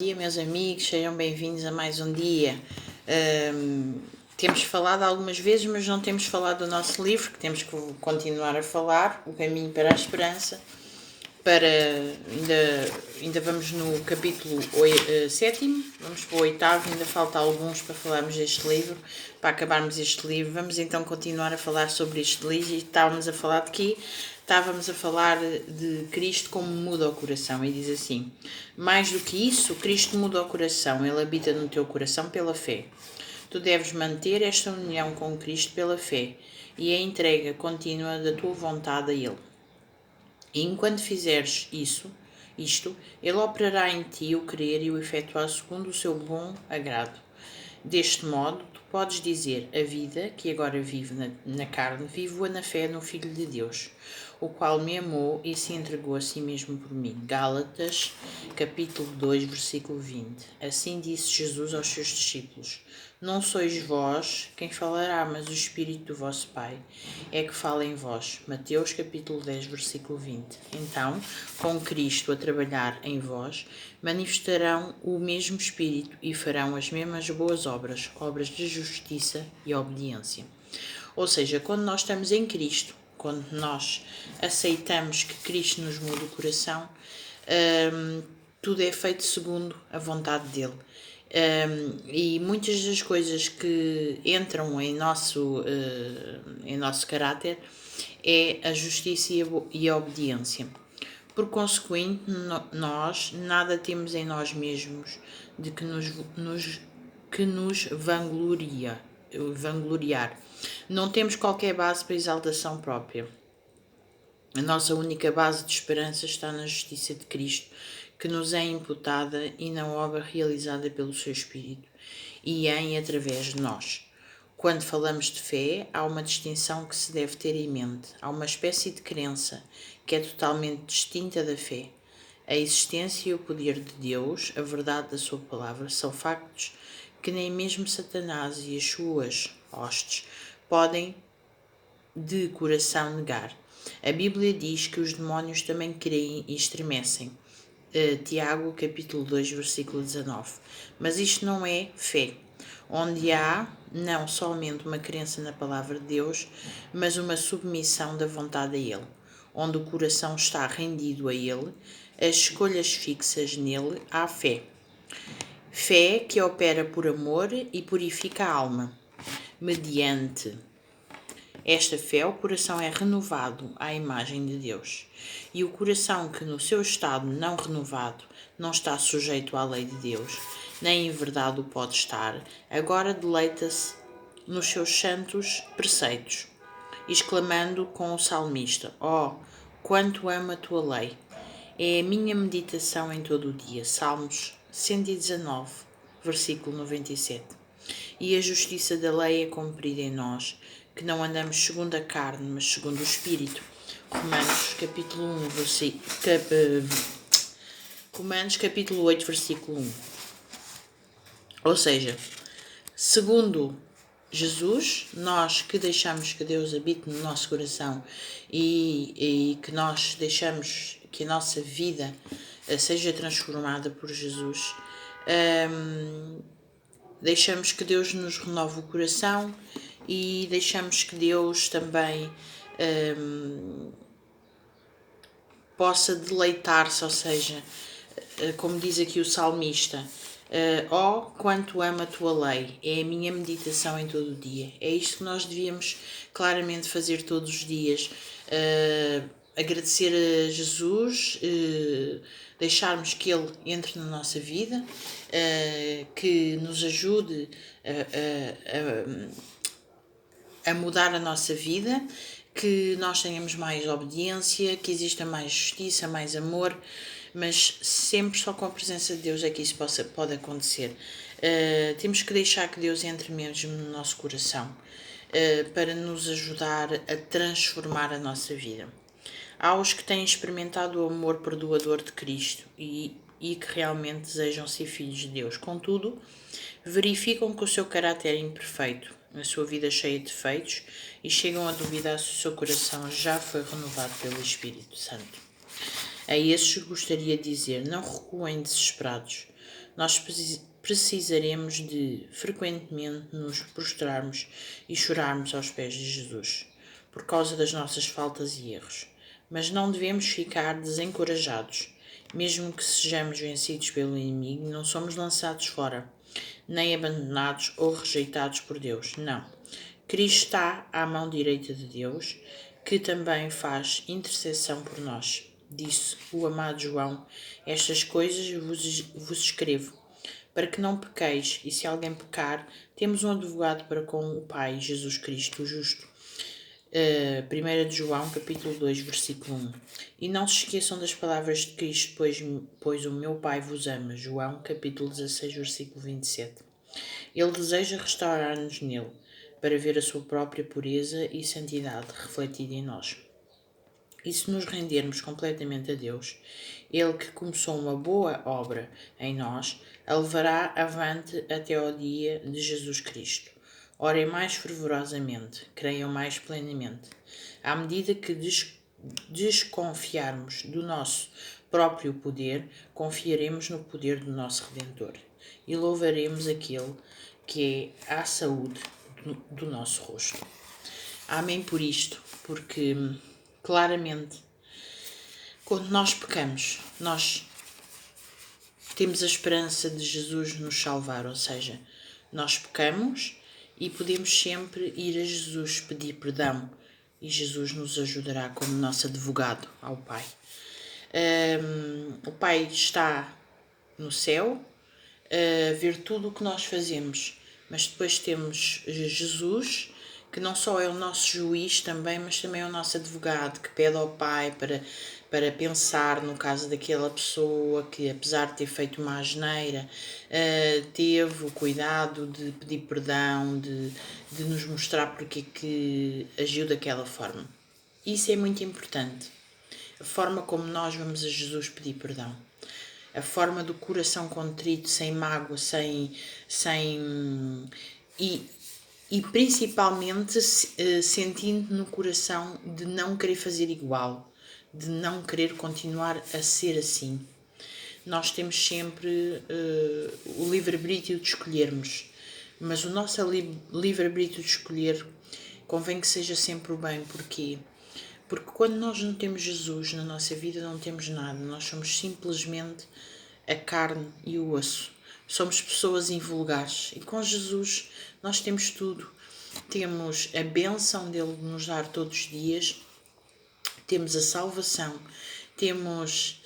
Bom dia, meus amigos, sejam bem-vindos a mais um dia. Temos falado algumas vezes, mas não temos falado do nosso livro, que temos que continuar a falar, O Caminho para a Esperança. Ainda vamos no capítulo 7º, vamos para o 8º, ainda falta alguns para falarmos deste livro, para acabarmos este livro. Vamos então continuar a falar sobre este livro e estávamos a falar de quê? Estávamos a falar de Cristo como muda o coração, e diz assim: mais do que isso, Cristo muda o coração, Ele habita no teu coração pela fé. Tu deves manter esta união com Cristo pela fé e a entrega contínua da tua vontade a Ele. E enquanto fizeres isto, Ele operará em ti o querer e o efetuar segundo o seu bom agrado. Deste modo, tu podes dizer: a vida que agora vivo na carne, vivo-a na fé no Filho de Deus, o qual me amou e se entregou a si mesmo por mim. Gálatas, capítulo 2, versículo 20. Assim disse Jesus aos seus discípulos: não sois vós quem falará, mas o Espírito do vosso Pai é que fala em vós. Mateus, capítulo 10, versículo 20. Então, com Cristo a trabalhar em vós, manifestarão o mesmo Espírito e farão as mesmas boas obras, obras de justiça e obediência. Ou seja, quando nós estamos em Cristo, quando nós aceitamos que Cristo nos muda o coração, tudo é feito segundo a vontade dele. E muitas das coisas que entram em nosso caráter é a justiça e a obediência. Por consequente, nós nada temos em nós mesmos de que nos vangloriar. Não temos qualquer base para exaltação própria. A nossa única base de esperança está na justiça de Cristo, que nos é imputada e na obra realizada pelo seu Espírito, e em e através de nós. Quando falamos de fé, há uma distinção que se deve ter em mente. Há uma espécie de crença que é totalmente distinta da fé. A existência e o poder de Deus, a verdade da sua palavra, são factos que nem mesmo Satanás e as suas hostes podem de coração negar. A Bíblia diz que os demónios também creem e estremecem. Tiago, capítulo 2, versículo 19. Mas isto não é fé, onde há não somente uma crença na palavra de Deus, mas uma submissão da vontade a Ele, onde o coração está rendido a Ele, as escolhas fixas nele, há fé. Fé que opera por amor e purifica a alma. Mediante esta fé, o coração é renovado à imagem de Deus. E o coração que no seu estado não renovado não está sujeito à lei de Deus, nem em verdade o pode estar, agora deleita-se nos seus santos preceitos, exclamando com o salmista: ó, quanto amo a tua lei! É a minha meditação em todo o dia. Salmos 119, versículo 97. E a justiça da lei é cumprida em nós, que não andamos segundo a carne, mas segundo o Espírito. Romanos capítulo 8, versículo 1. Ou seja, segundo Jesus, nós que deixamos que Deus habite no nosso coração e que nós deixamos que a nossa vida seja transformada por Jesus, deixamos que Deus nos renove o coração e deixamos que Deus também possa deleitar-se, ou seja, como diz aqui o salmista: ó, quanto amo a tua lei, é a minha meditação em todo o dia. É isto que nós devíamos claramente fazer todos os dias. Agradecer a Jesus, deixarmos que Ele entre na nossa vida, que nos ajude a mudar a nossa vida, que nós tenhamos mais obediência, que exista mais justiça, mais amor, mas sempre só com a presença de Deus é que isso pode acontecer. Temos que deixar que Deus entre mesmo no nosso coração, para nos ajudar a transformar a nossa vida. Há os que têm experimentado o amor perdoador de Cristo e que realmente desejam ser filhos de Deus. Contudo, verificam que o seu caráter é imperfeito, a sua vida cheia de defeitos, e chegam a duvidar se o seu coração já foi renovado pelo Espírito Santo. A esses gostaria de dizer: não recuem desesperados. nós precisaremos de frequentemente nos prostrarmos e chorarmos aos pés de Jesus, por causa das nossas faltas e erros. Mas não devemos ficar desencorajados. Mesmo que sejamos vencidos pelo inimigo, não somos lançados fora, nem abandonados ou rejeitados por Deus. Não. Cristo está à mão direita de Deus, que também faz intercessão por nós. Disse o amado João: estas coisas vos escrevo, para que não pequeis, e se alguém pecar, temos um advogado para com o Pai, Jesus Cristo, o justo. 1 de João, capítulo 2, versículo 1. E não se esqueçam das palavras de Cristo, pois o meu Pai vos ama. João, capítulo 16, versículo 27. Ele deseja restaurar-nos nele, para ver a sua própria pureza e santidade refletida em nós. E se nos rendermos completamente a Deus, Ele que começou uma boa obra em nós, a levará avante até ao dia de Jesus Cristo. Orem mais fervorosamente, creiam mais plenamente. À medida que desconfiarmos do nosso próprio poder, confiaremos no poder do nosso Redentor e louvaremos aquele que é a saúde do nosso rosto. Amém por isto, porque claramente, quando nós pecamos, nós temos a esperança de Jesus nos salvar, ou seja, nós pecamos e podemos sempre ir a Jesus pedir perdão e Jesus nos ajudará como nosso advogado ao Pai. O Pai está no céu a ver tudo o que nós fazemos, mas depois temos Jesus, que não só é o nosso juiz também, mas também é o nosso advogado, que pede ao Pai para pensar no caso daquela pessoa que, apesar de ter feito uma asneira, teve o cuidado de pedir perdão, de nos mostrar porque é que agiu daquela forma. Isso é muito importante. A forma como nós vamos a Jesus pedir perdão. A forma do coração contrito, sem mágoa, e principalmente sentindo no coração de não querer fazer igual, de não querer continuar a ser assim. Nós temos sempre o livre-arbítrio de escolhermos, mas o nosso livre-arbítrio de escolher convém que seja sempre o bem. Porquê? Porque quando nós não temos Jesus na nossa vida, não temos nada. Nós somos simplesmente a carne e o osso. Somos pessoas invulgares. E com Jesus nós temos tudo. Temos a bênção dele de nos dar todos os dias. Temos a salvação. Temos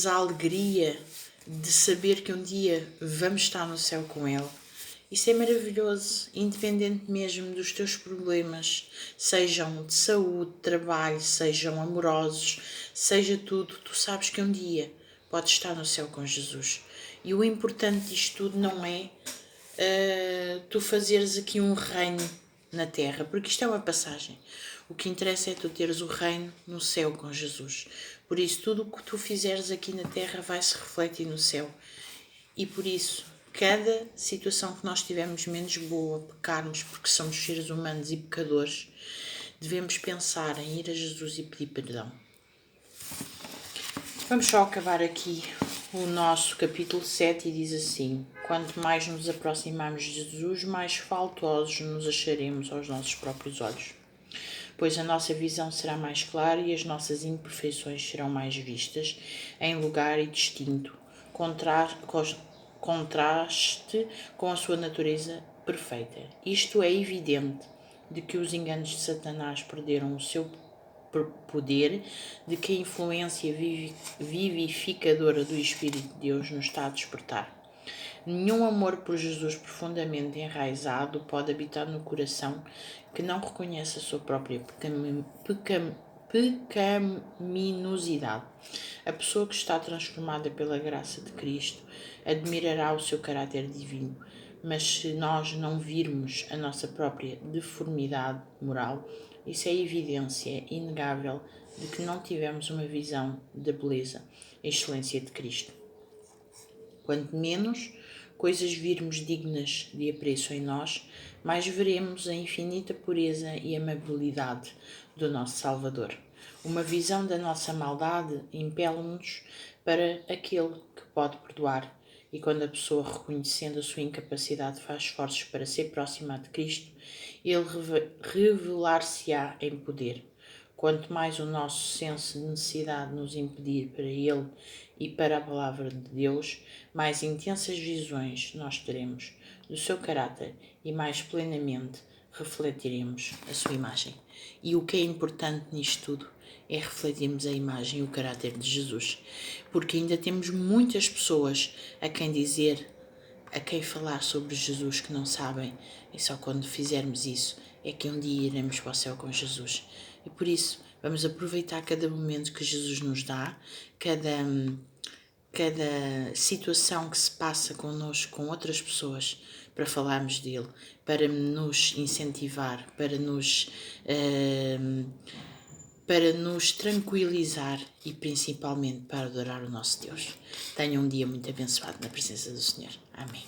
a alegria de saber que um dia vamos estar no céu com ele. Isso é maravilhoso, independente mesmo dos teus problemas, sejam de saúde, de trabalho, sejam amorosos, seja tudo, tu sabes que um dia podes estar no céu com Jesus. E o importante disto tudo não é tu fazeres aqui um reino na terra, porque isto é uma passagem. O que interessa é tu teres o reino no céu com Jesus. Por isso, tudo o que tu fizeres aqui na terra vai se refletir no céu. E por isso, cada situação que nós tivermos menos boa, pecarmos, porque somos seres humanos e pecadores, devemos pensar em ir a Jesus e pedir perdão. Vamos só acabar aqui o nosso capítulo 7 e diz assim: quanto mais nos aproximamos de Jesus, mais faltosos nos acharemos aos nossos próprios olhos, pois a nossa visão será mais clara e as nossas imperfeições serão mais vistas em lugar e distinto, contraste com a sua natureza perfeita. Isto é evidente de que os enganos de Satanás perderam o seu poder, de que a influência vivificadora do Espírito de Deus nos está a despertar. Nenhum amor por Jesus profundamente enraizado pode habitar no coração que não reconhece a sua própria pecaminosidade. A pessoa que está transformada pela graça de Cristo admirará o seu caráter divino, mas se nós não virmos a nossa própria deformidade moral, isso é evidência inegável de que não tivemos uma visão da beleza e excelência de Cristo. Quanto menos coisas virmos dignas de apreço em nós, mais veremos a infinita pureza e amabilidade do nosso Salvador. Uma visão da nossa maldade impele-nos para aquele que pode perdoar. E quando a pessoa, reconhecendo a sua incapacidade, faz esforços para ser próxima de Cristo, ele revelar-se-á em poder. Quanto mais o nosso senso de necessidade nos impedir para Ele e para a Palavra de Deus, mais intensas visões nós teremos do seu caráter e mais plenamente refletiremos a sua imagem. E o que é importante nisto tudo é refletirmos a imagem e o caráter de Jesus, porque ainda temos muitas pessoas a quem dizer, a quem falar sobre Jesus que não sabem, e só quando fizermos isso é que um dia iremos para o céu com Jesus. E por isso, vamos aproveitar cada momento que Jesus nos dá, cada situação que se passa connosco, com outras pessoas, para falarmos dele, para nos incentivar, para nos tranquilizar e principalmente para adorar o nosso Deus. Tenha um dia muito abençoado na presença do Senhor. Amém.